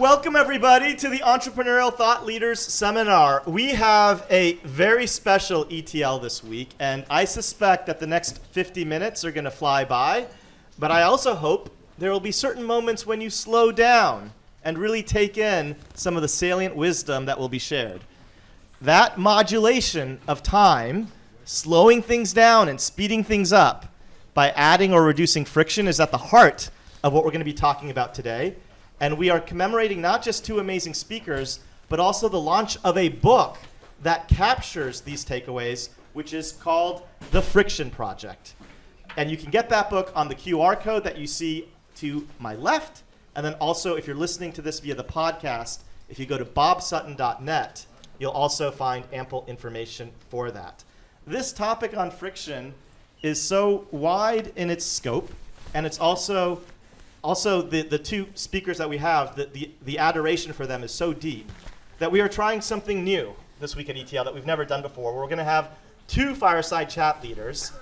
Welcome everybody to the Entrepreneurial Thought Leaders Seminar. We have a very special ETL this week, and I suspect that the next 50 minutes are going to fly by, but I also hope there will be certain moments when you slow down and really take in some of the salient wisdom that will be shared. That modulation of time, slowing things down and speeding things up by adding or reducing friction is at the heart of what we're going to be talking about today. And we are commemorating not just two amazing speakers, but also the launch of a book that captures these takeaways, which is called The Friction Project. And you can get that book on the QR code that you see to my left. And then also, if you're listening to this via the podcast, if you go to bobsutton.net, you'll also find ample information for that. This topic on friction is so wide in its scope, and it's also the two speakers that we have, the adoration for them is so deep that we are trying something new this week at ETL that we've never done before. We're going to have two fireside chat leaders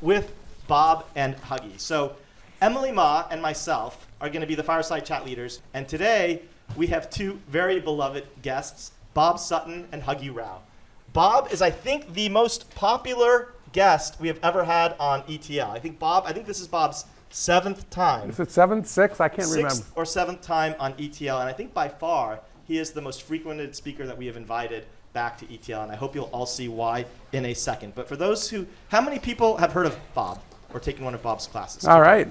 with Bob and Huggy. So Emily Ma and myself are going to be the fireside chat leaders. And today we have two very beloved guests, Bob Sutton and Huggy Rao. Bob is, I think, the most popular guest we have ever had on ETL. I think this is Bob's seventh time. Is it seventh, sixth? I can't remember. Sixth or seventh time on ETL, and I think by far he is the most frequented speaker that we have invited back to ETL, and I hope you'll all see why in a second. But for those how many people have heard of Bob or taken one of Bob's classes? All right.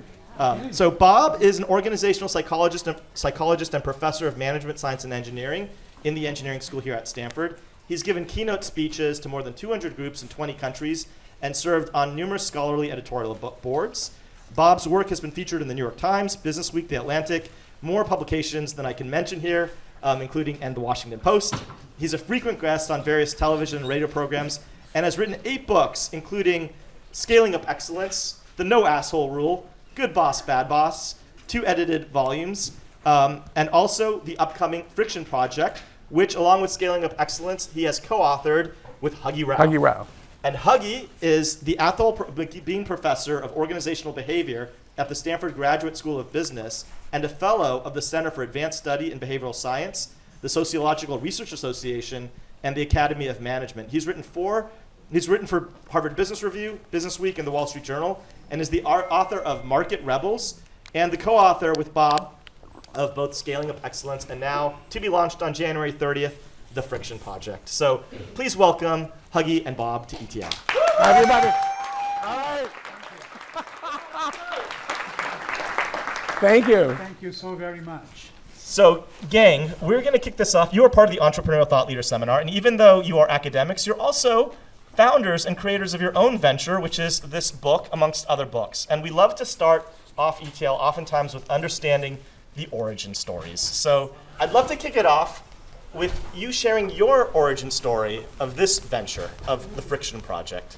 So Bob is an organizational psychologist and professor of management science and engineering in the engineering school here at Stanford. He's given keynote speeches to more than 200 groups in 20 countries and served on numerous scholarly editorial boards. Bob's work has been featured in the New York Times, Business Week, The Atlantic, more publications than I can mention here, including and the Washington Post. He's a frequent guest on various television and radio programs and has written 8 books, including Scaling Up Excellence, The No Asshole Rule, Good Boss, Bad Boss, 2 edited volumes, and also the upcoming Friction Project, which, along with Scaling Up Excellence, he has co-authored with Huggy Rao. Huggy Rao. And Huggy is the Atholl Bean Professor of Organizational Behavior at the Stanford Graduate School of Business and a Fellow of the Center for Advanced Study in Behavioral Science, the Sociological Research Association, and the Academy of Management. He's written for Harvard Business Review, Business Week, and the Wall Street Journal, and is the author of Market Rebels and the co-author with Bob of both Scaling Up Excellence and now, to be launched on January 30th, The Friction Project. So please welcome Huggy and Bob to ETL. Everybody. All right. Thank you. Thank you so very much. So, gang, we're going to kick this off. You are part of the Entrepreneurial Thought Leader Seminar, and even though you are academics, you're also founders and creators of your own venture, which is this book, amongst other books. And we love to start off ETL oftentimes with understanding the origin stories. So I'd love to kick it off with you sharing your origin story of this venture, of the Friction Project.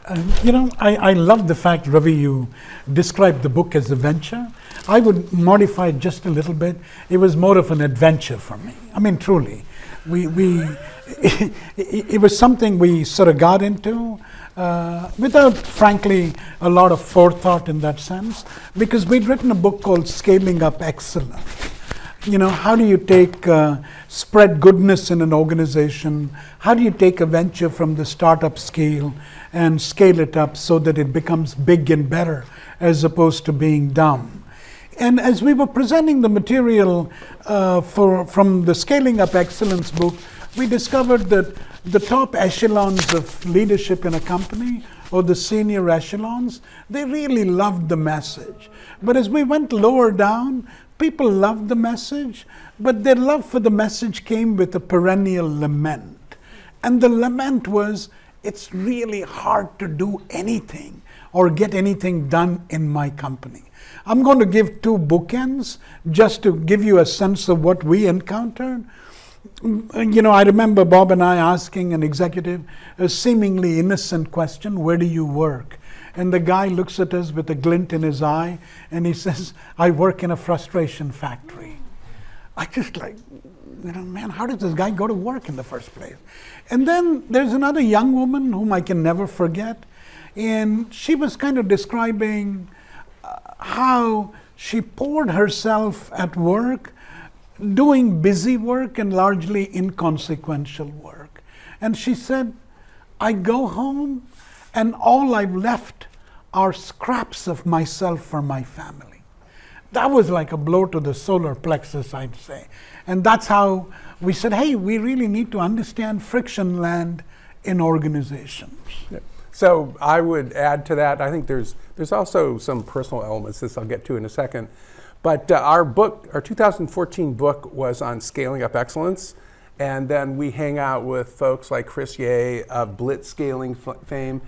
I love the fact, Ravi, you described the book as a venture. I would modify it just a little bit. It was more of an adventure for me. I mean, truly. It was something we sort of got into without, frankly, a lot of forethought in that sense, because we'd written a book called Scaling Up Excellence. How do you spread goodness in an organization? How do you take a venture from the startup scale and scale it up so that it becomes big and better as opposed to being dumb? And as we were presenting the material from the Scaling Up Excellence book, we discovered that the top echelons of leadership in a company, or the senior echelons, they really loved the message. But as we went lower down, people loved the message, but their love for the message came with a perennial lament. And the lament was, it's really hard to do anything or get anything done in my company. I'm going to give 2 bookends just to give you a sense of what we encountered. I remember Bob and I asking an executive a seemingly innocent question, where do you work? And the guy looks at us with a glint in his eye and he says, I work in a frustration factory. I just man, how does this guy go to work in the first place? And then there's another young woman whom I can never forget. And she was kind of describing how she poured herself at work doing busy work and largely inconsequential work. And she said, I go home and all I've left are scraps of myself for my family. That was like a blow to the solar plexus, I'd say. And that's how we said, hey, we really need to understand friction land in organizations. So I would add to that, I think there's also some personal elements, this I'll get to in a second. But our 2014 book was on scaling up excellence. And then we hang out with folks like Chris Ye of blitz scaling fame,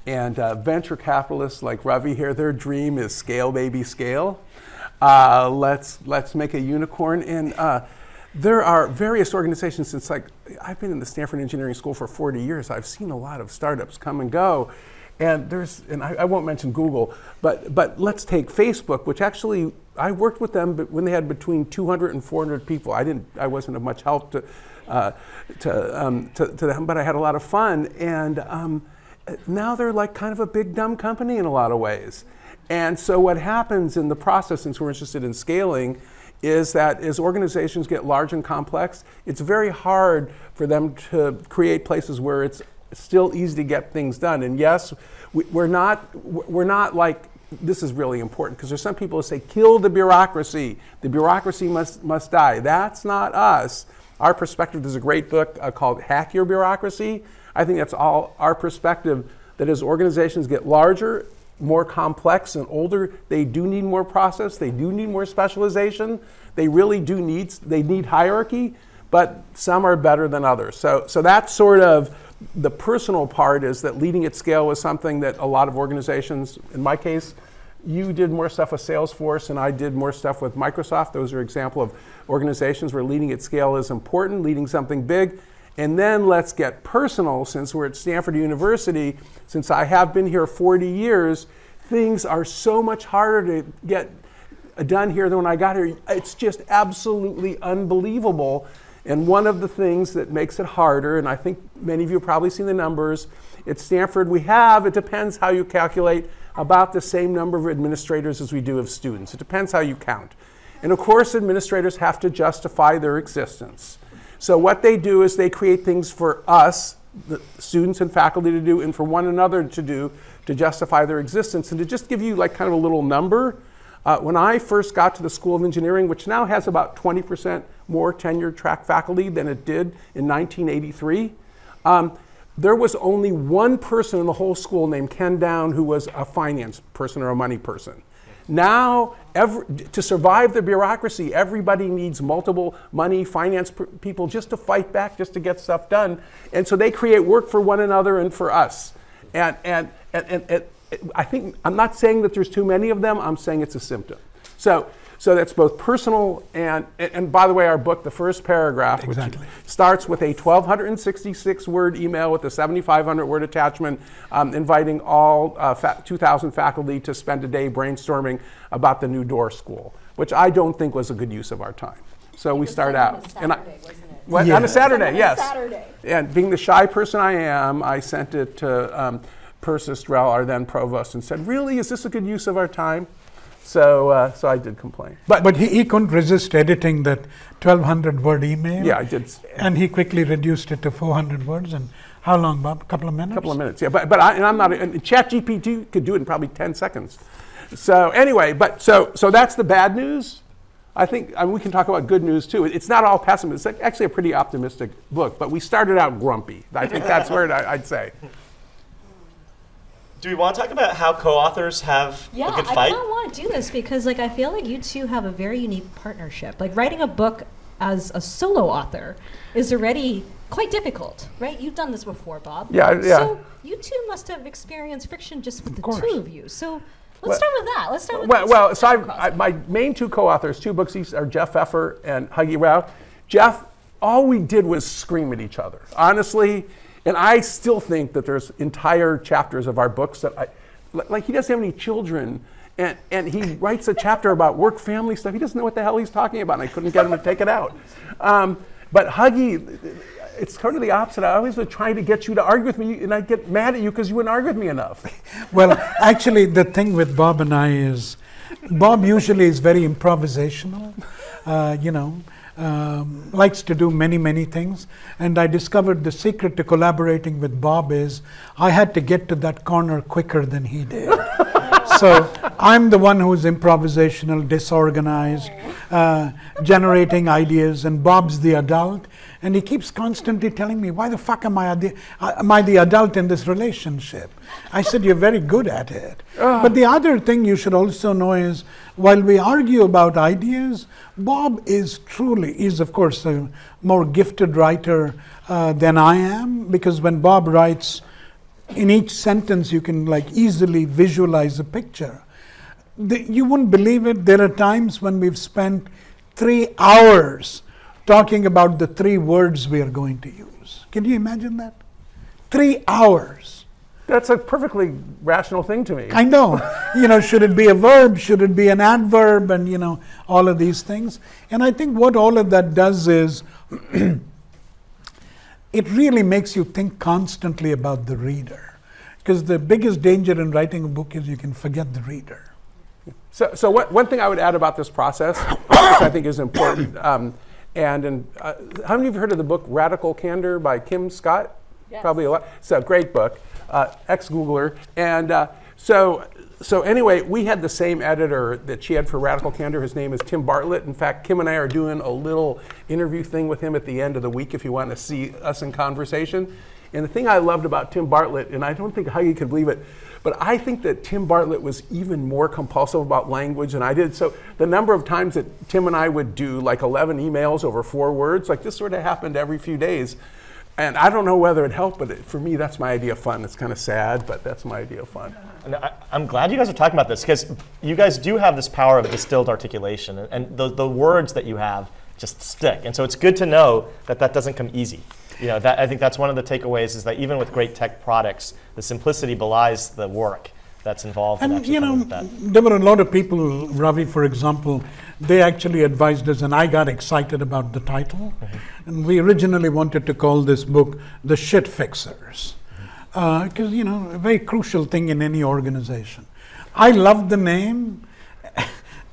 and venture capitalists like Ravi here. Their dream is scale, baby, scale. Let's make a unicorn. And there are various organizations since I've been in the Stanford Engineering School for 40 years. I've seen a lot of startups come and go. And I won't mention Google, but let's take Facebook, which actually I worked with them when they had between 200 and 400 people. I wasn't of much help to them, but I had a lot of fun. And now they're like kind of a big dumb company in a lot of ways. And so what happens in the process, since we're interested in scaling, is that as organizations get large and complex, it's very hard for them to create places where it's still easy to get things done. And yes, we're not like, this is really important, because there's some people who say, kill the bureaucracy must die. That's not us. Our perspective, there's a great book called Hack Your Bureaucracy. I think that's all our perspective, that as organizations get larger, more complex and older, they do need more process, they do need more specialization, they really do need hierarchy, but some are better than others. So that's sort of the personal part, is that leading at scale was something that a lot of organizations, in my case, you did more stuff with Salesforce and I did more stuff with Microsoft. Those are examples of organizations where leading at scale is important, leading something big. And then let's get personal, since we're at Stanford University, since I have been here 40 years, things are so much harder to get done here than when I got here. It's just absolutely unbelievable. And one of the things that makes it harder, and I think many of you have probably seen the numbers, at Stanford it depends how you calculate, about the same number of administrators as we do of students. It depends how you count. And of course, administrators have to justify their existence. So what they do is they create things for us, the students and faculty, to do, and for one another to do, to justify their existence. And to just give you like kind of a little number, when I first got to the School of Engineering, which now has about 20% more tenured track faculty than it did in 1983, there was only one person in the whole school named Ken Down who was a finance person or a money person. Now, to survive the bureaucracy, everybody needs multiple money, finance people just to fight back, just to get stuff done. And so they create work for one another and for us. And I think, I'm not saying that there's too many of them, I'm saying it's a symptom. So that's both personal and by the way, our book, the first paragraph, exactly, which starts with a 1,266 word email with a 7,500 word attachment, inviting all 2,000 faculty to spend a day brainstorming about the new door school, which I don't think was a good use of our time. So we start out. Wasn't it? On a Saturday, yes. Saturday. And being the shy person I am, I sent it to Persis Drell, our then provost, and said, really, is this a good use of our time? So I did complain. But he couldn't resist editing that 1,200 word email. Yeah, I did. And he quickly reduced it to 400 words. And how long, Bob? A couple of minutes? A couple of minutes, yeah. But I'm not, and ChatGPT could do it in probably 10 seconds. So anyway, so that's the bad news. I think we can talk about good news too. It's not all pessimistic. It's actually a pretty optimistic book, but we started out grumpy. I think that's where I'd say. Do we want to talk about how co-authors have a good fight? I kind of want to do this because I feel like you two have a very unique partnership. Like writing a book as a solo author is already quite difficult, right? You've done this before, Bob. Yeah. So you two must have experienced friction just with the two of you. So let's start with that. Let's start with so my main two co-authors, two books each, are Jeff Pfeffer and Huggy Rao. Jeff, all we did was scream at each other, honestly. And I still think that there's entire chapters of our books that like he doesn't have any children, and he writes a chapter about work family stuff. He doesn't know what the hell he's talking about, and I couldn't get him to take it out. But Huggy, it's kind of the opposite. I always was trying to get you to argue with me, and I'd get mad at you because you wouldn't argue with me enough. Well, actually, the thing with Bob and I is, Bob usually is very improvisational, likes to do many, many things. And I discovered the secret to collaborating with Bob is I had to get to that corner quicker than he did. So I'm the one who's improvisational, disorganized, generating ideas, and Bob's the adult. And he keeps constantly telling me, why the fuck am I the adult in this relationship? I said, you're very good at it. But the other thing you should also know is, while we argue about ideas, Bob is of course a more gifted writer than I am, because when Bob writes, in each sentence you can like easily visualize a picture. You wouldn't believe it, there are times when we've spent 3 hours talking about the 3 words we are going to use. Can you imagine that? 3 hours. That's a perfectly rational thing to me. I know. Should it be a verb? Should it be an adverb? And, all of these things. And I think what all of that does is it really makes you think constantly about the reader. Because the biggest danger in writing a book is you can forget the reader. So one thing I would add about this process, which I think is important, how many of you have heard of the book Radical Candor by Kim Scott? Yes. Probably a lot. It's a great book, ex-Googler. And so anyway, we had the same editor that she had for Radical Candor. His name is Tim Bartlett. In fact, Kim and I are doing a little interview thing with him at the end of the week if you want to see us in conversation. And the thing I loved about Tim Bartlett, and I don't think Huggy can believe it, but I think that Tim Bartlett was even more compulsive about language than I did. So the number of times that Tim and I would do like 11 emails over 4 words, like this sort of happened every few days. And I don't know whether it helped, but for me, that's my idea of fun. It's kind of sad, but that's my idea of fun. And I'm glad you guys are talking about this, because you guys do have this power of distilled articulation, and the words that you have just stick. And so it's good to know that that doesn't come easy. I think that's one of the takeaways, is that even with great tech products, the simplicity belies the work that's involved. And there were a lot of people, Ravi, for example, they actually advised us, and I got excited about the title. Mm-hmm. And we originally wanted to call this book The Shit Fixers. Because, a very crucial thing in any organization. I loved the name.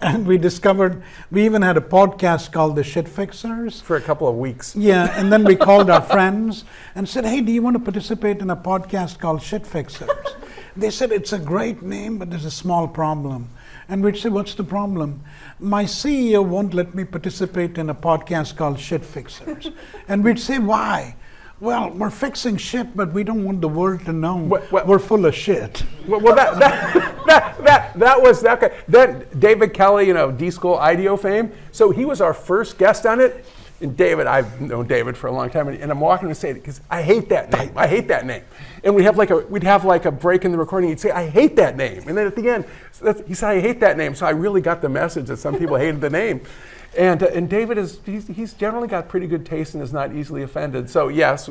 And we discovered, we even had a podcast called The Shit Fixers. For a couple of weeks. Yeah, and then we called our friends and said, hey, do you want to participate in a podcast called Shit Fixers? They said, it's a great name, but there's a small problem. And we'd say, what's the problem? My CEO won't let me participate in a podcast called Shit Fixers. And we'd say, why? Well, we're fixing shit, but we don't want the world to know we're full of shit. Well, that was that guy. Then David Kelly, D-School IDEO fame. So he was our first guest on it. And David, I've known David for a long time, and I'm walking to say it because I hate that name. I hate that name. And we'd have like a break in the recording. He'd say, I hate that name. And then at the end, he said, I hate that name. So I really got the message that some people hated the name. And David he's generally got pretty good taste and is not easily offended. So yes,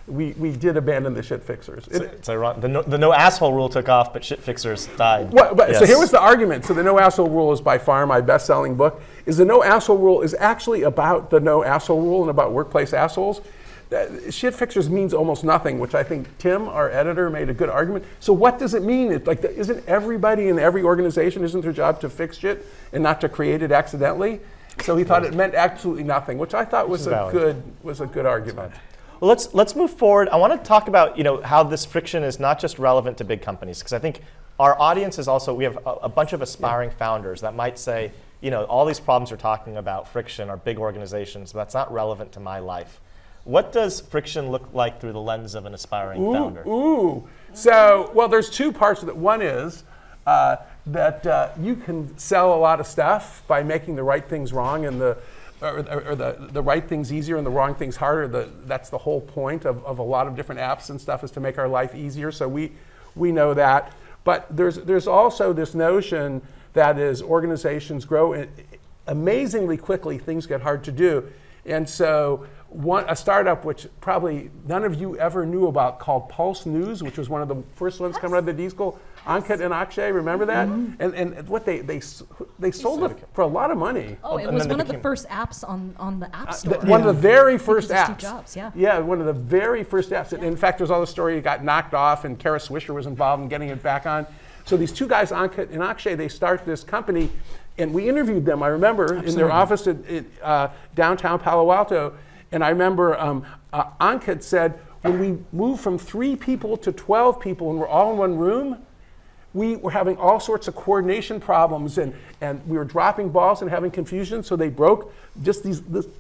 we did abandon the Shit Fixers. It's ironic. The no asshole rule took off, but Shit Fixers died. Yes. So here was the argument. So the no asshole rule is by far my best-selling book. The no asshole rule is actually about the no asshole rule and about workplace assholes. Shit Fixers means almost nothing, which I think Tim, our editor, made a good argument. So what does it mean? Isn't everybody in every organization, isn't their job to fix shit and not to create it accidentally? So he thought it meant absolutely nothing, which I thought was a good argument. Well, let's move forward. I want to talk about how this friction is not just relevant to big companies, because I think our audience is also, we have a bunch of aspiring founders that might say, all these problems we're talking about, friction, are big organizations, but that's not relevant to my life. What does friction look like through the lens of an aspiring founder? So, well, there's 2 parts of it. One is that you can sell a lot of stuff by making the right things wrong and the right things easier and the wrong things harder. That's the whole point of a lot of different apps and stuff, is to make our life easier. So we know that. But there's also this notion that as organizations grow amazingly quickly, things get hard to do. And so a startup which probably none of you ever knew about, called Pulse News, which was one of the first ones coming out of the D-School. Ankit and Akshay, remember that? Mm-hmm. And what they sold it for a lot of money. Oh, it was one of the first apps on the App Store. One of the very first apps. Steve Jobs, yeah. Yeah, one of the very first apps. Yeah. In fact, there's all the story, it got knocked off, and Kara Swisher was involved in getting it back on. So these 2 guys, Ankit and Akshay, they start this company And we interviewed them, I remember, in their office at downtown Palo Alto. And I remember Ankit said, when we moved from 3 people to 12 people and we're all in one room, we were having all sorts of coordination problems, and we were dropping balls and having confusion, so they broke just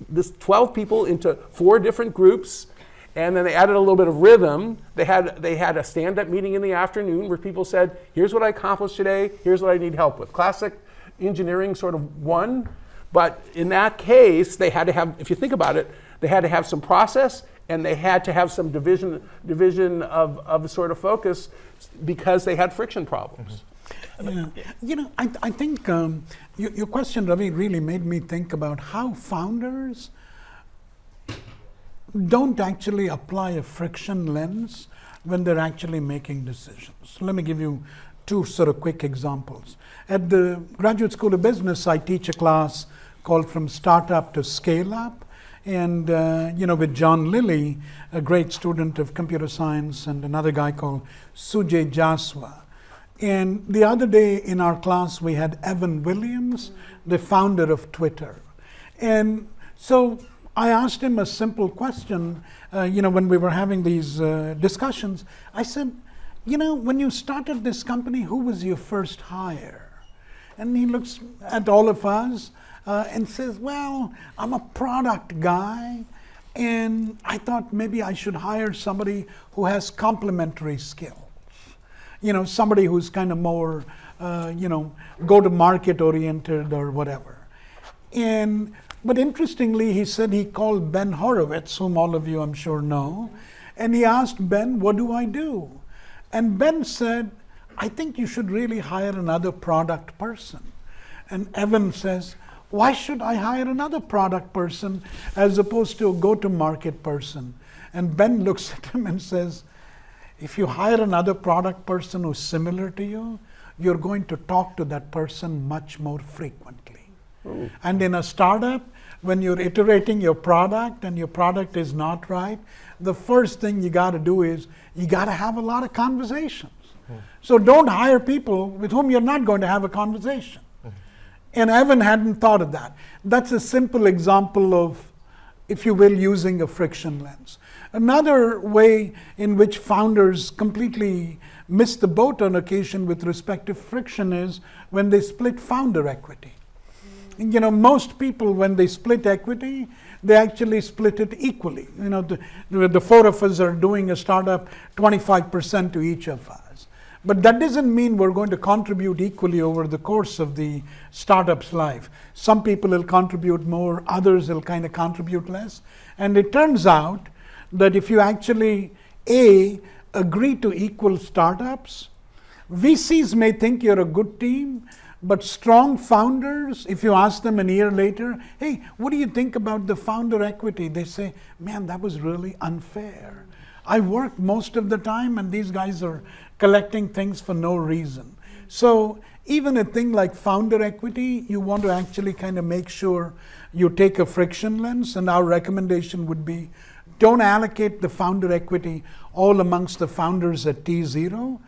this 12 people into 4 different groups, and then they added a little bit of rhythm. They had a stand-up meeting in the afternoon where people said, here's what I accomplished today, here's what I need help with. Classic engineering sort of one, but in that case, they had to have, if you think about it, they had to have some process, and they had to have some division of sort of focus because they had friction problems. Yeah. I think your question, Ravi, really made me think about how founders don't actually apply a friction lens when they're actually making decisions. Let me give you 2 sort of quick examples. At the Graduate School of Business, I teach a class called From Startup to Scale Up. And with John Lilly, a great student of computer science, and another guy called Sujay Jaswa. And the other day in our class, we had Evan Williams, the founder of Twitter. And so I asked him a simple question, when we were having these discussions. I said, when you started this company, who was your first hire? And he looks at all of us and says, well, I'm a product guy, and I thought maybe I should hire somebody who has complementary skills. Somebody who's kind of more, go-to-market oriented or whatever. But interestingly, he said he called Ben Horowitz, whom all of you I'm sure know, and he asked Ben, what do I do? And Ben said, I think you should really hire another product person. And Evan says, why should I hire another product person as opposed to a go-to-market person? And Ben looks at him and says, if you hire another product person who's similar to you, you're going to talk to that person much more frequently. Ooh. And in a startup, when you're iterating your product and your product is not right, the first thing you got to do is you got to have a lot of conversations. So don't hire people with whom you're not going to have a conversation. And Evan hadn't thought of that. That's a simple example of, if you will, using a friction lens. Another way in which founders completely miss the boat on occasion with respect to friction is when they split founder equity. Most people, when they split equity, they actually split it equally. The 4 of us are doing a startup, 25% to each of us. But that doesn't mean we're going to contribute equally over the course of the startup's life. Some people will contribute more, others will kind of contribute less. And it turns out that if you actually, agree to equal startups, VCs may think you're a good team, but strong founders, if you ask them a year later, hey, what do you think about the founder equity? They say, man, that was really unfair. I work most of the time and these guys are collecting things for no reason. So even a thing like founder equity, you want to actually kind of make sure you take a friction lens, and our recommendation would be don't allocate the founder equity all amongst the founders at T0.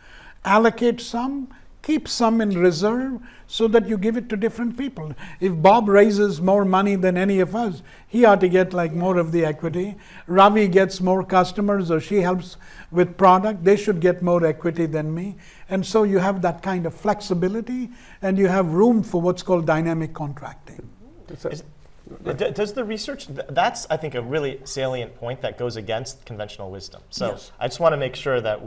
Allocate some, keep some in reserve so that you give it to different people. If Bob raises more money than any of us, he ought to get like more of the equity. Ravi gets more customers or she helps with product, they should get more equity than me. And so you have that kind of flexibility and you have room for what's called dynamic contracting. Does the research, that's I think a really salient point that goes against conventional wisdom. So yes. I just want to make sure that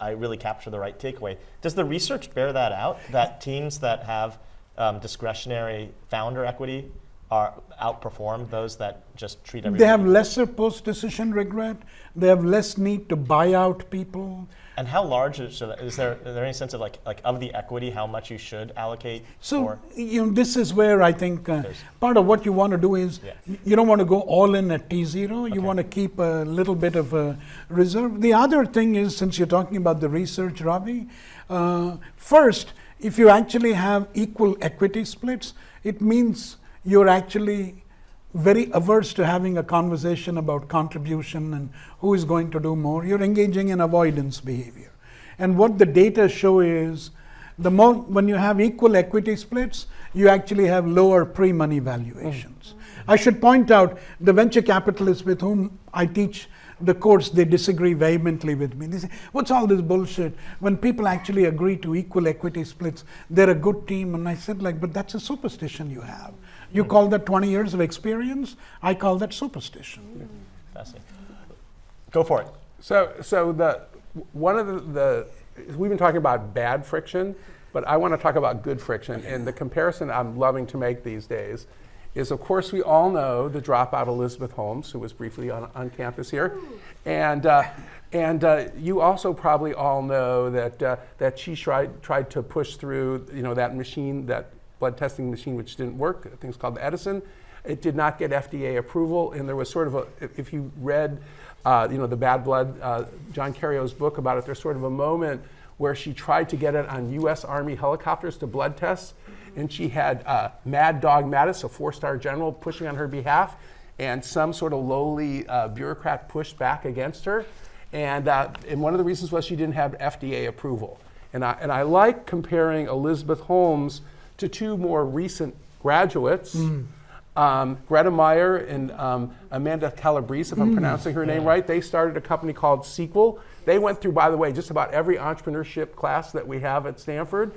I really capture the right takeaway. Does the research bear that out, that teams that have discretionary founder equity outperform those that just treat everything? They have lesser post-decision regret. They have less need to buy out people. And how large is there any sense of like of the equity, how much you should allocate? So this is where I think part of what you want to do is you don't want to go all in at T0. You want to keep a little bit of a reserve. The other thing is, since you're talking about the research, Ravi, first, if you actually have equal equity splits, it means you're actually very averse to having a conversation about contribution and who is going to do more. You're engaging in avoidance behavior. And what the data show is when you have equal equity splits, you actually have lower pre-money valuations. I should point out the venture capitalists with whom I teach the course, they disagree vehemently with me. They say, what's all this bullshit? When people actually agree to equal equity splits, they're a good team. And I said, but that's a superstition you have. You call that 20 years of experience? I call that superstition. Fascinating. Go for it. So one of the we've been talking about bad friction, but I want to talk about good friction. And the comparison I'm loving to make these days is, of course, we all know the dropout Elizabeth Holmes, who was briefly on campus here. And you also probably all know that she tried to push through, that machine, that blood testing machine, which didn't work. I think it's called the Edison. It did not get FDA approval, and there was sort of if you read, the Bad Blood, John Carrio's book about it, there's sort of a moment where she tried to get it on U.S. Army helicopters to blood tests, and she had Mad Dog Mattis, a 4-star general, pushing on her behalf, and some sort of lowly bureaucrat pushed back against her, and one of the reasons was she didn't have FDA approval. And I like comparing Elizabeth Holmes to two more recent graduates, Greta Meyer and Amanda Calabrese, if I'm pronouncing her name right. They started a company called Sequel. They went through, by the way, just about every entrepreneurship class that we have at Stanford.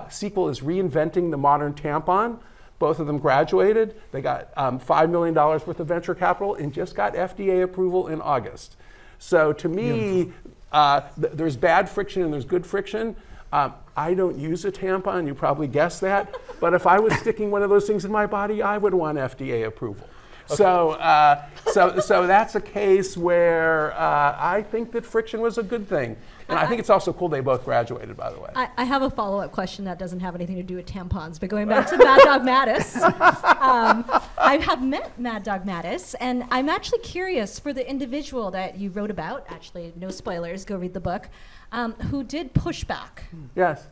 Sequel is reinventing the modern tampon. Both of them graduated. They got $5 million worth of venture capital and just got FDA approval in August. So to me, there's bad friction and there's good friction. I don't use a tampon, you probably guessed that. But if I was sticking one of those things in my body, I would want FDA approval. Okay. So that's a case where I think that friction was a good thing. And I think it's also cool they both graduated, by the way. I have a follow-up question that doesn't have anything to do with tampons, but going back to Mad Dog Mattis. I have met Mad Dog Mattis, and I'm actually curious for the individual that you wrote about, actually, no spoilers, go read the book, who did push back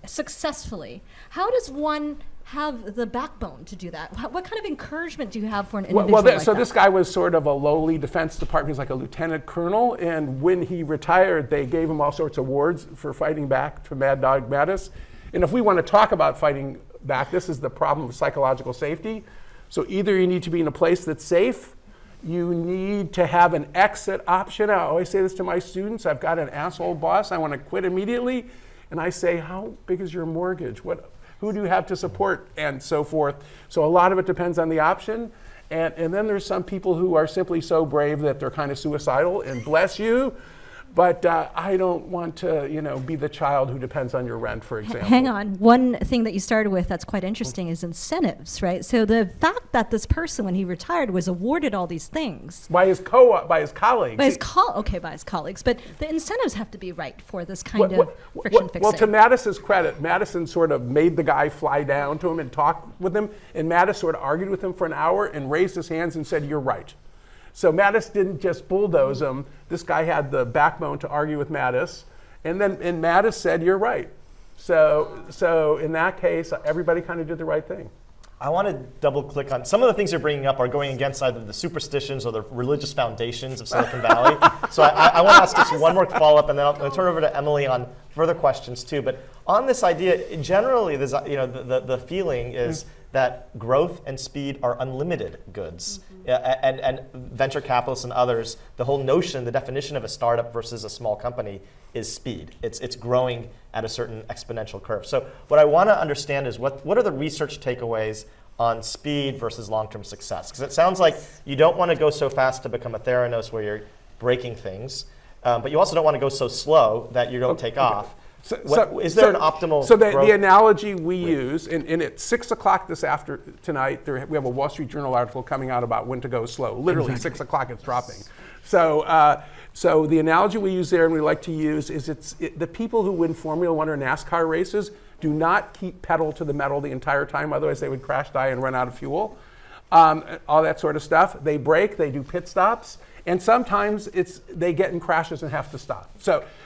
successfully. How does one have the backbone to do that? What kind of encouragement do you have for an individual like so that? This guy was sort of a lowly Defense Department. He's like a lieutenant colonel, and when he retired, they gave him all sorts of awards for fighting back to Mad Dog Mattis. And if we want to talk about fighting back, this is the problem of psychological safety. So either you need to be in a place that's safe, you need to have an exit option. I always say this to my students. I've got an asshole boss. I want to quit immediately. And I say, how big is your mortgage? Who do you have to support, and so forth. So a lot of it depends on the option. And then there's some people who are simply so brave that they're kind of suicidal, and bless you. But I don't want to, be the child who depends on your rent, for example. Hang on. One thing that you started with that's quite interesting is incentives, right? So the fact that this person, when he retired, was awarded all these things by his colleagues. By his colleagues. But the incentives have to be right for this kind of friction fixing. Well, to Mattis's credit, Madison sort of made the guy fly down to him and talk with him, and Mattis sort of argued with him for an hour and raised his hands and said, "You're right." So Mattis didn't just bulldoze him. This guy had the backbone to argue with Mattis. And Mattis said, "You're right." So in that case, everybody kind of did the right thing. I want to double click on some of the things you're bringing up are going against either the superstitions or the religious foundations of Silicon Valley. So I want to ask just one more follow-up, and then I'll turn over to Emily on further questions too. But on this idea, generally, there's, the feeling is that growth and speed are unlimited goods. And venture capitalists and others, the whole notion, the definition of a startup versus a small company is speed. It's growing at a certain exponential curve. So what I want to understand is what are the research takeaways on speed versus long-term success? Because it sounds like you don't want to go so fast to become a Theranos where you're breaking things, but you also don't want to go so slow that you don't take off. Is there an optimal So growth? the analogy we use, and at 6 o'clock tonight, we have a Wall Street Journal article coming out about when to go slow. Literally 6 o'clock it's dropping. So the analogy we use there and we like to use is the people who win Formula One or NASCAR races do not keep pedal to the metal the entire time, otherwise they would crash, die, and run out of fuel. All that sort of stuff. They brake, they do pit stops, and sometimes they get in crashes and have to stop.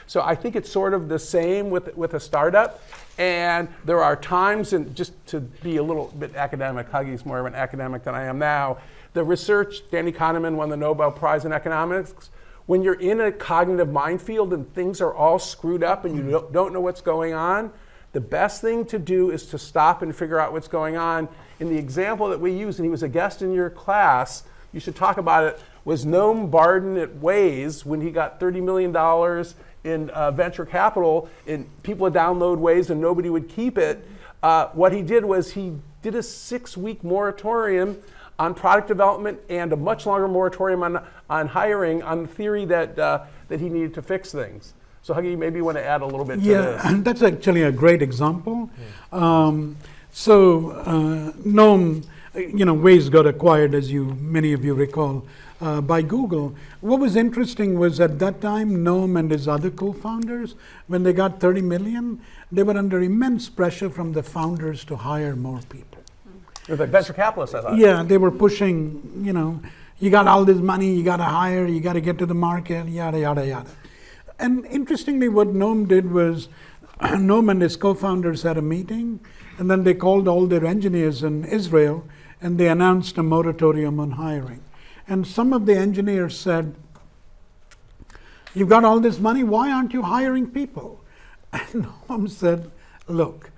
So I think it's sort of the same with a startup. And there are times, and just to be a little bit academic, Huggy's more of an academic than I am now, the research, Danny Kahneman won the Nobel Prize in economics. When you're in a cognitive minefield and things are all screwed up and you don't know what's going on, the best thing to do is to stop and figure out what's going on. In the example that we used, and he was a guest in your class, you should talk about it, was Noam Barden at Waze when he got $30 million in venture capital, and people would download Waze and nobody would keep it. What he did was he did a 6-week moratorium on product development and a much longer moratorium on hiring on the theory that he needed to fix things. So Huggy, maybe you want to add a little bit to this. Yeah, and that's actually a great example. Noam, Waze got acquired, as many of you recall, by Google. What was interesting was at that time, Noam and his other co-founders, when they got 30 million, they were under immense pressure from the founders to hire more people. It was like venture capitalists, I thought. Yeah, they were pushing, you got all this money, you got to hire, you got to get to the market, yada, yada, yada. And interestingly, what Noam did was, Noam and his co-founders had a meeting, and then they called all their engineers in Israel, and they announced a moratorium on hiring. And some of the engineers said, you've got all this money, why aren't you hiring people? And Noam said, look,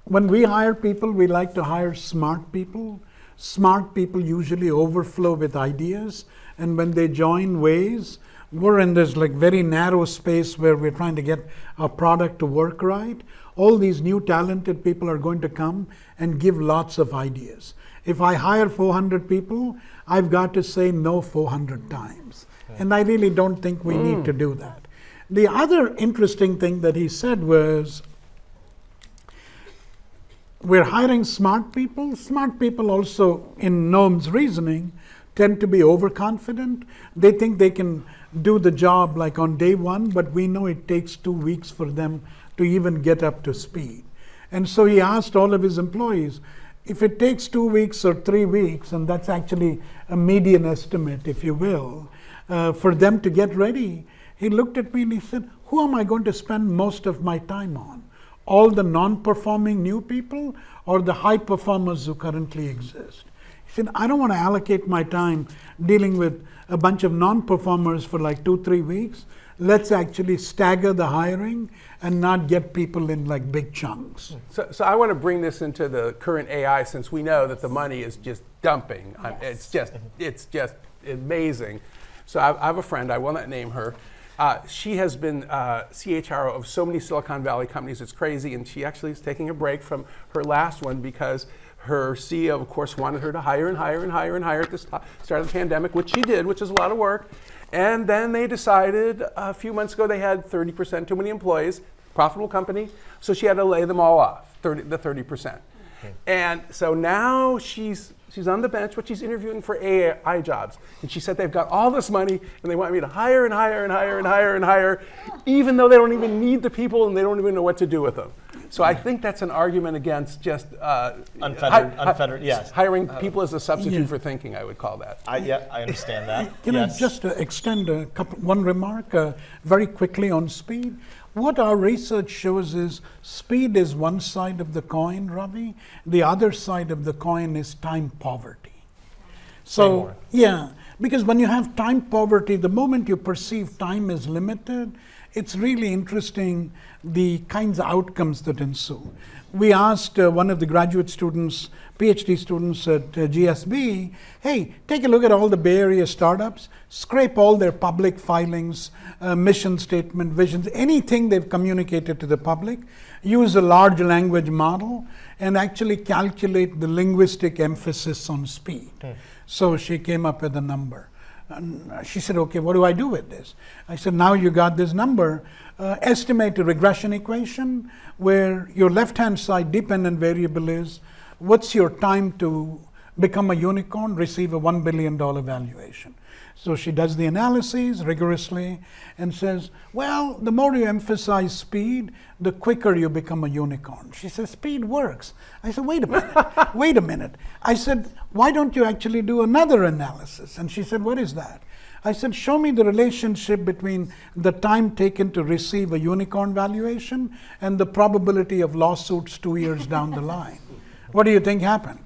when we hire people, we like to hire smart people. Smart people usually overflow with ideas, and when they join Waze, we're in this very narrow space where we're trying to get our product to work right. All these new talented people are going to come and give lots of ideas. If I hire 400 people, I've got to say no 400 times. And I really don't think we need to do that. The other interesting thing that he said was, we're hiring smart people. Smart people also, in Noam's reasoning, tend to be overconfident. They think they can do the job like on day one, but we know it takes 2 weeks for them to even get up to speed. And so he asked all of his employees, if it takes 2 weeks or 3 weeks, and that's actually a median estimate, if you will, for them to get ready, he looked at me and he said, who am I going to spend most of my time on? All the non-performing new people or the high performers who currently exist? He said, I don't want to allocate my time dealing with a bunch of non-performers for 2-3 weeks. Let's actually stagger the hiring and not get people in big chunks. So I want to bring this into the current AI, since we know that the money is just dumping. Yes. It's just amazing. So I have a friend, I will not name her. She has been CHRO of so many Silicon Valley companies, it's crazy, and she actually is taking a break from her last one because her CEO, of course, wanted her to hire and hire and hire and hire at the start of the pandemic, which she did, which is a lot of work. And then they decided a few months ago they had 30% too many employees, profitable company, so she had to lay them all off, the 30%. Okay. And so now she's on the bench, but she's interviewing for AI jobs. And she said they've got all this money and they want me to hire and hire and hire and hire and hire, even though they don't even need the people and they don't even know what to do with them. So I think that's an argument against just unfettered, yes. Hiring people as a substitute for thinking, I would call that. I understand that. Can I just extend one remark very quickly on speed? What our research shows is speed is one side of the coin, Ravi. The other side of the coin is time poverty. So, yeah, because when you have time poverty, the moment you perceive time is limited, it's really interesting the kinds of outcomes that ensue. We asked one of the graduate students, PhD students at GSB, hey, take a look at all the Bay Area startups, scrape all their public filings, mission statement, visions, anything they've communicated to the public, use a large language model, and actually calculate the linguistic emphasis on speed. So she came up with a number. And she said, okay, what do I do with this? I said, now you got this number. Estimate a regression equation where your left-hand side dependent variable is what's your time to become a unicorn, receive a $1 billion valuation. So she does the analyses rigorously and says, well, the more you emphasize speed, the quicker you become a unicorn. She says, speed works. I said, wait a minute, wait a minute. I said, why don't you actually do another analysis? And she said, what is that? I said, show me the relationship between the time taken to receive a unicorn valuation and the probability of lawsuits 2 years down the line. What do you think happened?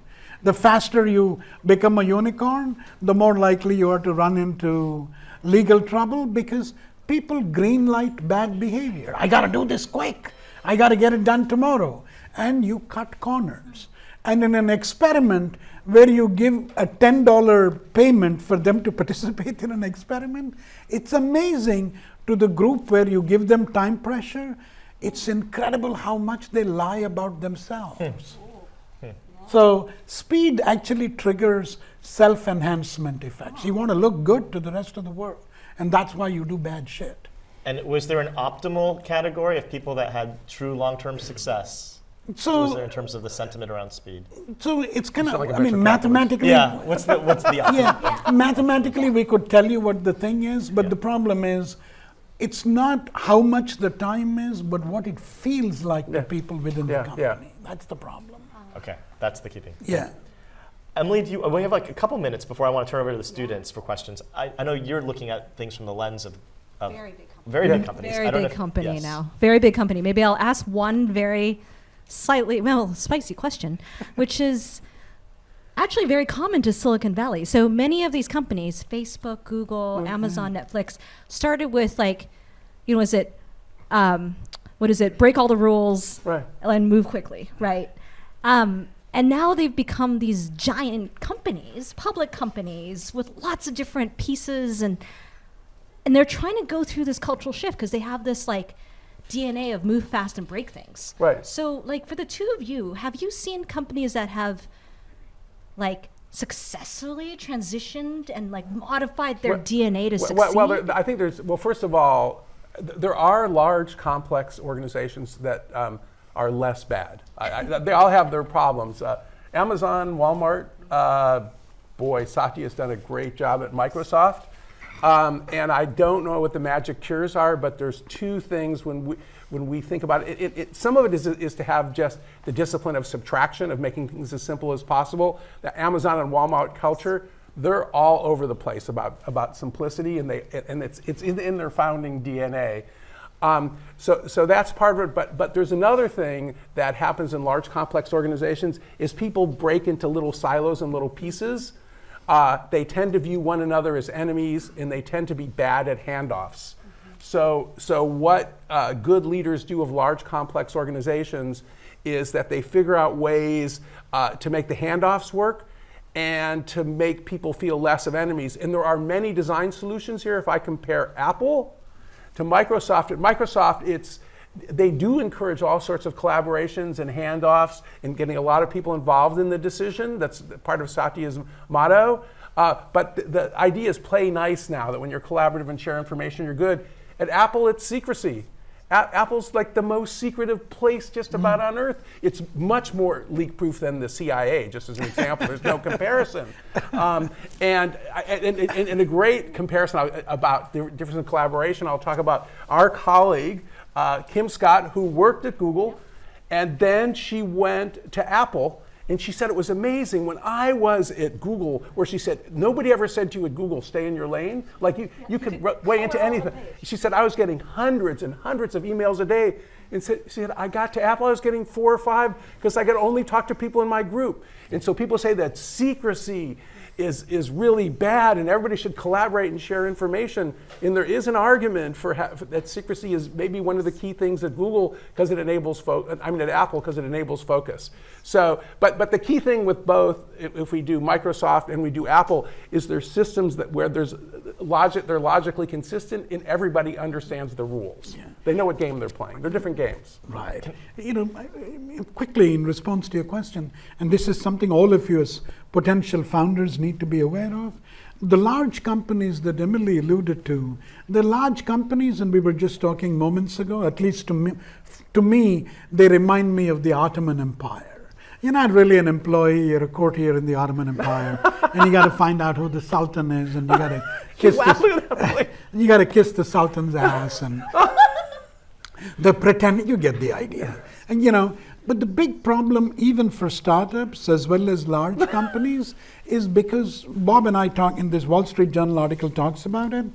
The faster you become a unicorn, the more likely you are to run into legal trouble because people green light bad behavior. I got to do this quick. I got to get it done tomorrow. And you cut corners. And in an experiment where you give a $10 payment for them to participate in an experiment, it's amazing to the group where you give them time pressure. It's incredible how much they lie about themselves. So speed actually triggers self-enhancement effects. You want to look good to the rest of the world, and that's why you do bad shit. And was there an optimal category of people that had true long-term success? So was there in terms of the sentiment around speed? So it's kind of, like a I mean, venture mathematically. Yeah. What's the optimal? Yeah, mathematically we could tell you what the thing is, but the problem is, it's not how much the time is, but what it feels like to people within the company. That's the problem. Okay, that's the key thing. Yeah. Emily, we have like a couple minutes before I want to turn over to the students for questions. I know you're looking at things from the lens of Very big company. very big companies. Very I don't know big if- company yes. now. Very big company. Maybe I'll ask one very spicy question, which is actually very common to Silicon Valley. So many of these companies, Facebook, Google, Amazon, Netflix, started with like, break all the rules and move quickly, right? And now they've become these giant companies, public companies with lots of different pieces, and they're trying to go through this cultural shift because they have this like DNA of move fast and break things. Right. So like for the two of you, have you seen companies that have like successfully transitioned and like modified their DNA to succeed? I think first of all, there are large, complex organizations that are less bad. They all have their problems. Amazon, Walmart, Satya has done a great job at Microsoft. And I don't know what the magic cures are, but there's two things when we think about it. Some of it is to have just the discipline of subtraction, of making things as simple as possible. The Amazon and Walmart culture, they're all over the place about simplicity, and it's in their founding DNA. So that's part of it, but there's another thing that happens in large complex organizations is people break into little silos and little pieces. They tend to view one another as enemies, and they tend to be bad at handoffs. So what good leaders do of large complex organizations is that they figure out ways to make the handoffs work and to make people feel less of enemies. And there are many design solutions here. If I compare Apple to Microsoft, at Microsoft, they do encourage all sorts of collaborations and handoffs and getting a lot of people involved in the decision. That's part of Satya's motto. But the idea is play nice now, that when you're collaborative and share information, you're good. At Apple, it's secrecy. Apple's like the most secretive place just about on earth. It's much more leak-proof than the CIA, just as an example. There's no comparison. And a great comparison about the difference in collaboration, I'll talk about our colleague, Kim Scott, who worked at Google, and then she went to Apple, and she said it was amazing when I was at Google, where she said, nobody ever said to you at Google, stay in your lane. Like you could weigh into anything. She said, I was getting hundreds and hundreds of emails a day. And she said, I got to Apple, I was getting 4 or 5 because I could only talk to people in my group. And so people say that secrecy is really bad and everybody should collaborate and share information. And there is an argument for that secrecy is maybe one of the key things at Google because it enables at Apple because it enables focus. So, but the key thing with both, if we do Microsoft and we do Apple, is there's systems where there's logic, they're logically consistent and everybody understands the rules. Yeah. They know what game they're playing. They're different games. Right. Quickly in response to your question, and this is something all of you as potential founders need to be aware of. The large companies that Emily alluded to, the large companies, and we were just talking moments ago, at least to me, they remind me of the Ottoman Empire. You're not really an employee, you're a courtier in the Ottoman Empire, and you got to find out who the Sultan is, and you got to kiss the Sultan's ass, and the pretend, you get the idea. And but the big problem, even for startups as well as large companies, is because Bob and I talk in this Wall Street Journal article talks about it,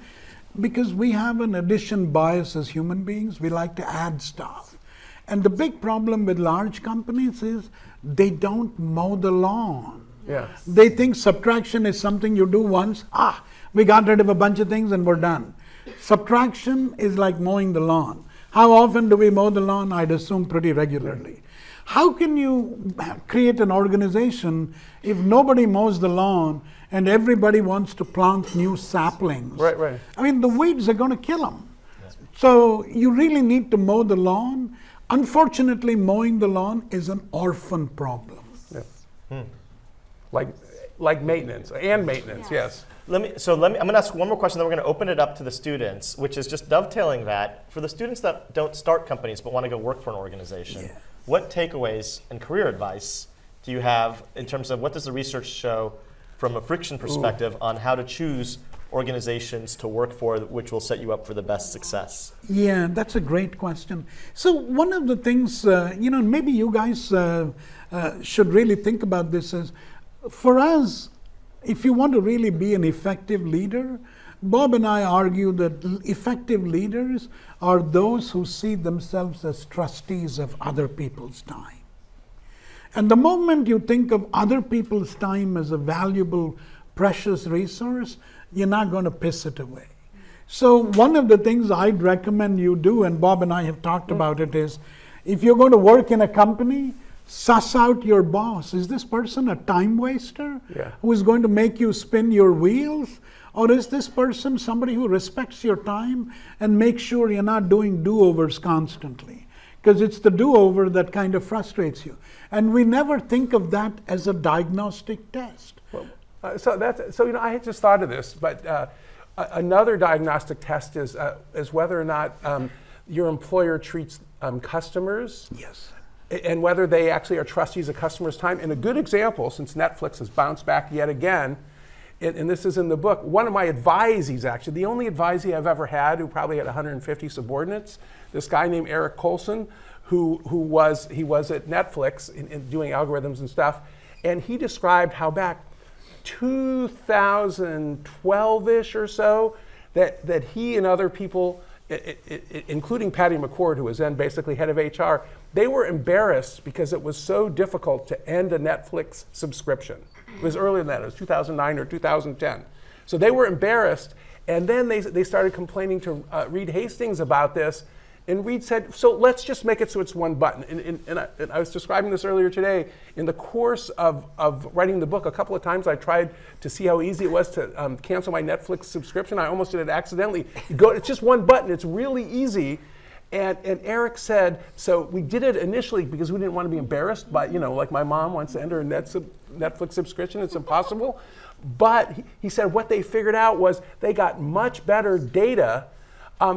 because we have an addition bias as human beings. We like to add stuff. And the big problem with large companies is they don't mow the lawn. Yes. They think subtraction is something you do once. We got rid of a bunch of things and we're done. Subtraction is like mowing the lawn. How often do we mow the lawn? I'd assume pretty regularly. How can you create an organization if nobody mows the lawn and everybody wants to plant new saplings? Right. I mean, the weeds are going to kill them. So you really need to mow the lawn. Unfortunately, mowing the lawn is an orphan problem. Yeah. Like maintenance, yes. I'm going to ask one more question, then we're going to open it up to the students, which is just dovetailing that. For the students that don't start companies but want to go work for an organization, what takeaways and career advice do you have in terms of what does the research show from a friction perspective on how to choose organizations to work for, which will set you up for the best success? Yeah, that's a great question. So one of the things, maybe you guys should really think about this is, for us, if you want to really be an effective leader, Bob and I argue that effective leaders are those who see themselves as trustees of other people's time. And the moment you think of other people's time as a valuable, precious resource, you're not going to piss it away. So one of the things I'd recommend you do, and Bob and I have talked about it, is if you're going to work in a company, suss out your boss. Is this person a time waster who is going to make you spin your wheels? Or is this person somebody who respects your time and makes sure you're not doing do-overs constantly? Because it's the do-over that kind of frustrates you. And we never think of that as a diagnostic test. Well, I had just thought of this, but another diagnostic test is whether or not your employer treats customers. Yes. And whether they actually are trustees of customers' time. And a good example, since Netflix has bounced back yet again, and this is in the book, one of my advisees, actually, the only advisee I've ever had who probably had 150 subordinates, this guy named Eric Colson, who was at Netflix in doing algorithms and stuff, and he described how back 2012-ish or so, that he and other people, including Patty McCord, who was then basically head of HR, they were embarrassed because it was so difficult to end a Netflix subscription. It was earlier than that, it was 2009 or 2010. So they were embarrassed, and then they started complaining to Reed Hastings about this, and Reed said, so let's just make it so it's one button. And I was describing this earlier today. In the course of writing the book, a couple of times I tried to see how easy it was to cancel my Netflix subscription. I almost did it accidentally. It's just one button, it's really easy. And Eric said, so we did it initially because we didn't want to be embarrassed by, like my mom wants to enter a Netflix subscription, it's impossible. But he said what they figured out was they got much better data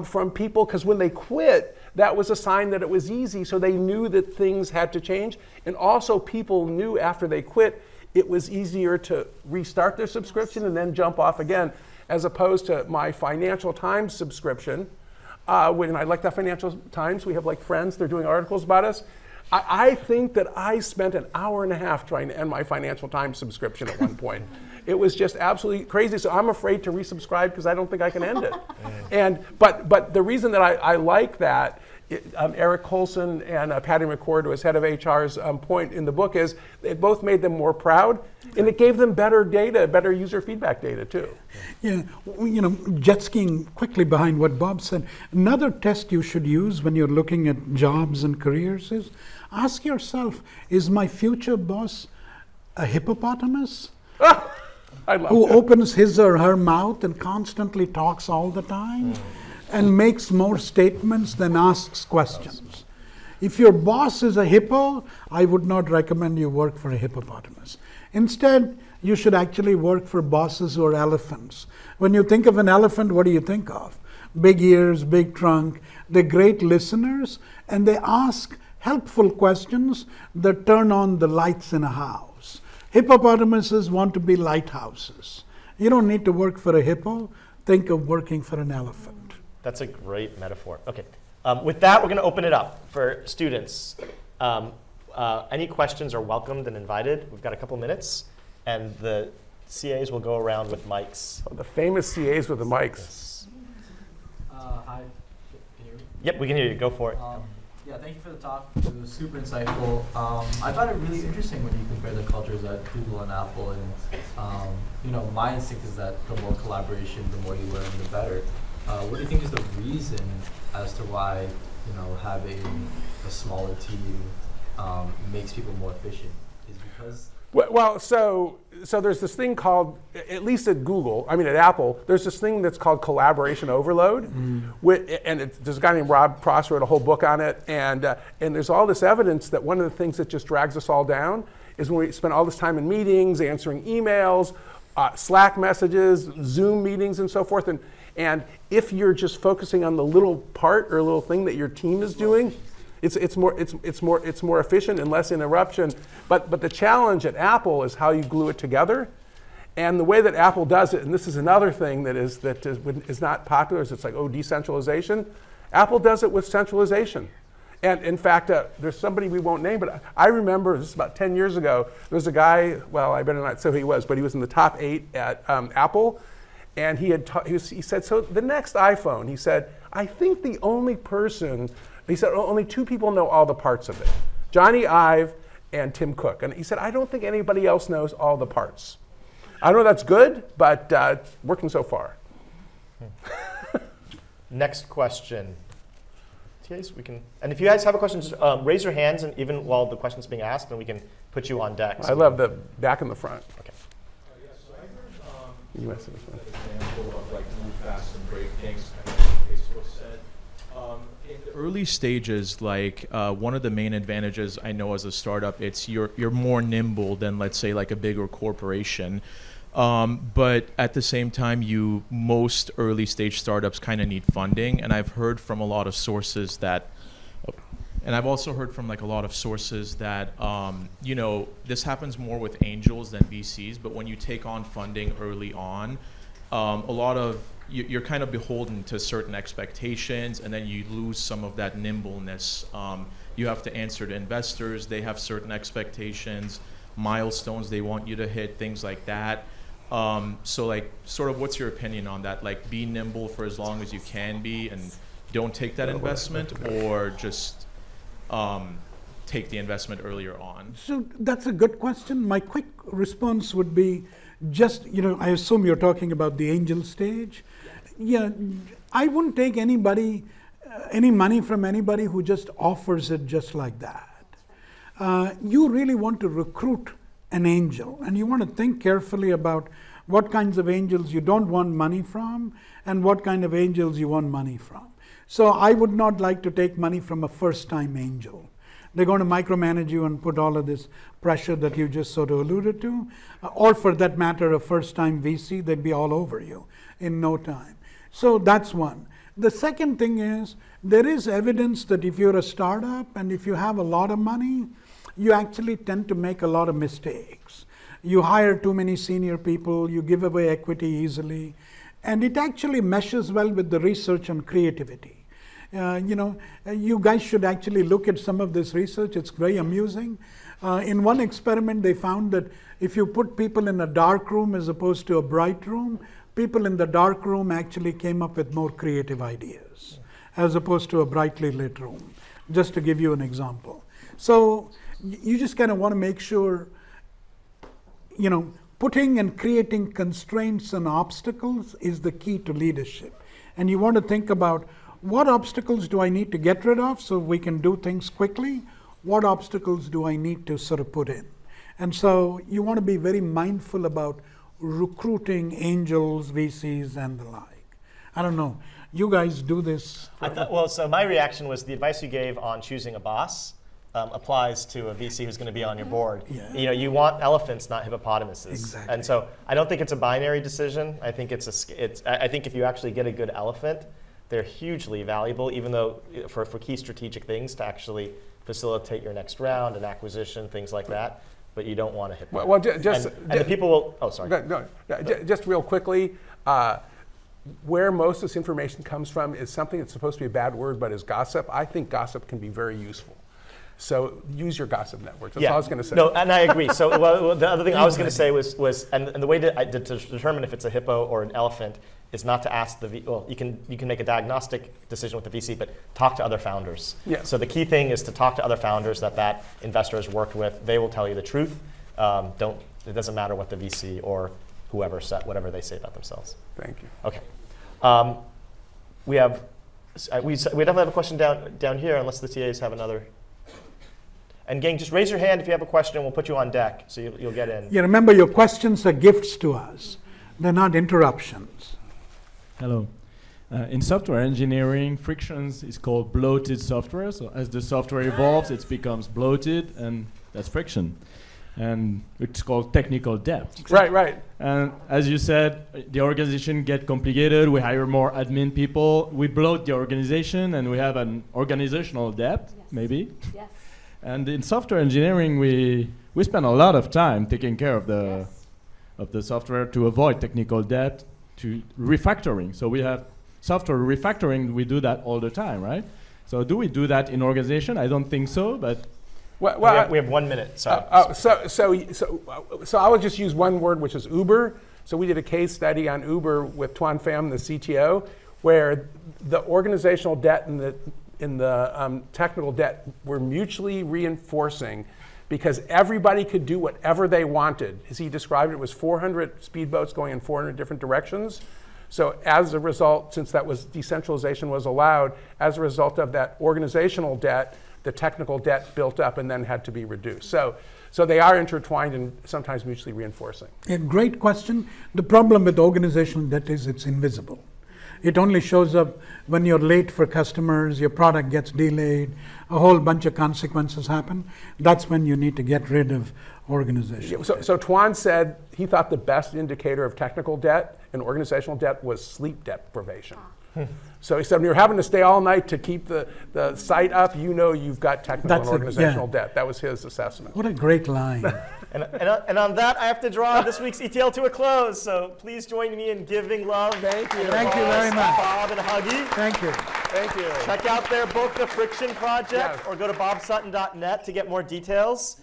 from people, because when they quit, that was a sign that it was easy, so they knew that things had to change. And also people knew after they quit, it was easier to restart their subscription and then jump off again, as opposed to my Financial Times subscription. When I like the Financial Times, we have friends, they're doing articles about us. I think that I spent an hour and a half trying to end my Financial Times subscription at one point. It was just absolutely crazy. So I'm afraid to resubscribe because I don't think I can end it. But the reason that I like that, Eric Colson and Patty McCord, who was head of HR's point in the book, is it both made them more proud, and it gave them better data, better user feedback data too. Yeah, jet skiing quickly behind what Bob said. Another test you should use when you're looking at jobs and careers is ask yourself, is my future boss a hippopotamus? Who opens his or her mouth and constantly talks all the time and makes more statements than asks questions. If your boss is a hippo, I would not recommend you work for a hippopotamus. Instead, you should actually work for bosses who are elephants. When you think of an elephant, what do you think of? Big ears, big trunk. They're great listeners, and they ask helpful questions that turn on the lights in a house. Hippopotamuses want to be lighthouses. You don't need to work for a hippo. Think of working for an elephant. That's a great metaphor. Okay. With that, we're going to open it up for students. Any questions are welcomed and invited. We've got a couple minutes, and the CAs will go around with mics. The famous CAs with the mics. Yes. Hi. Can you hear me? Yep, we can hear you. Go for it. Yeah, thank you for the talk. It was super insightful. I found it really interesting when you compare the cultures at Google and Apple. And my instinct is that the more collaboration, the more you learn, the better. What do you think is the reason as to why having a smaller team makes people more efficient is because. Well, so there's this thing called, at least at Google, I mean at Apple, there's this thing that's called collaboration overload. And there's a guy named Rob Pross wrote a whole book on it. And there's all this evidence that one of the things that just drags us all down is when we spend all this time in meetings, answering emails, Slack messages, Zoom meetings, and so forth. And if you're just focusing on the little part or little thing that your team is doing, it's more efficient and less interruption. But the challenge at Apple is how you glue it together. And the way that Apple does it, and this is another thing that is not popular, is it's like, decentralization. Apple does it with centralization. And in fact, there's somebody we won't name, but I remember, this is about 10 years ago, there was a guy, well, I better not say who he was, but he was in the top 8 at Apple. And he said, so the next iPhone, he said, I think the only person, he said, only 2 people know all the parts of it, Johnny Ive and Tim Cook. And he said, I don't think anybody else knows all the parts. I don't know if that's good, but it's working so far. Next question. We can, and if you guys have a question, just raise your hands, and even while the question's being asked, and we can put you on deck. I love the back in the front. Okay. Yes, so I heard You an asked this one. example of like move fast and break things, kind of like Facebook said. In the Early stages, like one of the main advantages I know as a startup, it's you're more nimble than, let's say, like a bigger corporation. But at the same time, most early stage startups kind of need funding, and I've heard from a lot of sources that, and I've also heard from like a lot of sources that this happens more with angels than VCs. But when you take on funding early on, a lot of you're kind of beholden to certain expectations, and then you lose some of that nimbleness. You have to answer to investors; they have certain expectations, milestones they want you to hit, things like that. So like, sort of what's your opinion on that? Like, be nimble for as long as you can be and don't take that investment, or just take the investment earlier on? So that's a good question. My quick response would be just, I assume you're talking about the angel stage. Yeah, I wouldn't take any money from anybody who just offers it just like that. You really want to recruit an angel, and you want to think carefully about what kinds of angels you don't want money from and what kind of angels you want money from. So I would not like to take money from a first-time angel. They're going to micromanage you and put all of this pressure that you just sort of alluded to, or for that matter, a first-time VC, they'd be all over you in no time. So that's one. The second thing is, there is evidence that if you're a startup and if you have a lot of money, you actually tend to make a lot of mistakes. You hire too many senior people, you give away equity easily, and it actually meshes well with the research on creativity. You guys should actually look at some of this research. It's very amusing. In one experiment, they found that if you put people in a dark room as opposed to a bright room, people in the dark room actually came up with more creative ideas as opposed to a brightly lit room, just to give you an example. So you just kind of want to make sure, putting and creating constraints and obstacles is the key to leadership. And you want to think about, what obstacles do I need to get rid of so we can do things quickly? What obstacles do I need to sort of put in? And so you want to be very mindful about recruiting angels, VCs, and the like. I don't know. You guys do this. So my reaction was the advice you gave on choosing a boss applies to a VC who's going to be on your board. Yeah. You want elephants, not hippopotamuses. Exactly. And so I don't think it's a binary decision. I think I think if you actually get a good elephant, they're hugely valuable, even though for key strategic things to actually facilitate your next round, an acquisition, things like that. But you don't want to hit. Well, just and the people will. Oh, sorry. Just real quickly, where most of this information comes from is something that's supposed to be a bad word, but is gossip. I think gossip can be very useful. So use your gossip network. That's all I was going to say. No, and I agree. So the other thing I was going to say was and the way to determine if it's a hippo or an elephant is not to ask you can make a diagnostic decision with the VC, but talk to other founders. Yeah. So the key thing is to talk to other founders that investor has worked with. They will tell you the truth. It doesn't matter what the VC or whoever whatever they say about themselves. Thank you. Okay. We have We definitely have a question down here, unless the TAs have another. And gang, just raise your hand if you have a question. We'll put you on deck, so you'll get in. Yeah, remember, your questions are gifts to us. They're not interruptions. Hello. In software engineering, frictions is called bloated software. So as the software evolves, it becomes bloated, and that's friction. And it's called technical debt. Right. And as you said, the organization get complicated. We hire more admin people. We bloat the organization, and we have an organizational debt, maybe. Yes. And in software engineering, we spend a lot of time taking care of the software to avoid technical debt, to refactoring. So we have software refactoring. We do that all the time, right? So do we do that in organization? I don't think so, but Well, we have 1 minute. So I will just use one word, which is Uber. So we did a case study on Uber with Tuan Pham, the CTO, where the organizational debt and the technical debt were mutually reinforcing, because everybody could do whatever they wanted. As he described it, was 400 speedboats going in 400 different directions. So as a result, since that was decentralization was allowed, as a result of that organizational debt, the technical debt built up and then had to be reduced. So they are intertwined and sometimes mutually reinforcing. A great question. The problem with organizational debt is it's invisible. It only shows up when you're late for customers, your product gets delayed, a whole bunch of consequences happen. That's when you need to get rid of organizational debt. So Tuan said he thought the best indicator of technical debt and organizational debt was sleep deprivation. So he said, when you're having to stay all night to keep the site up, you know you've got technical and organizational debt. That was his assessment. What a great line. And on that, I have to draw this week's ETL to a close. So please join me in giving love. Thank you. Thank you very much. Bob and Huggy. Thank you. Thank you. Check out their book, The Friction Project, Yes. or go to bobsutton.net to get more details.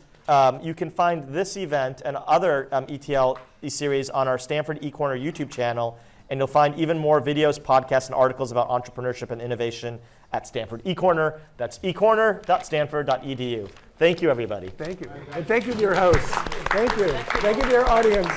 You can find this event and other ETL series on our Stanford eCorner YouTube channel. And you'll find even more videos, podcasts, and articles about entrepreneurship and innovation at Stanford eCorner. That's ecorner.stanford.edu. Thank you, everybody. Thank you. And thank you to your hosts. Thank you. Thank you to your audience.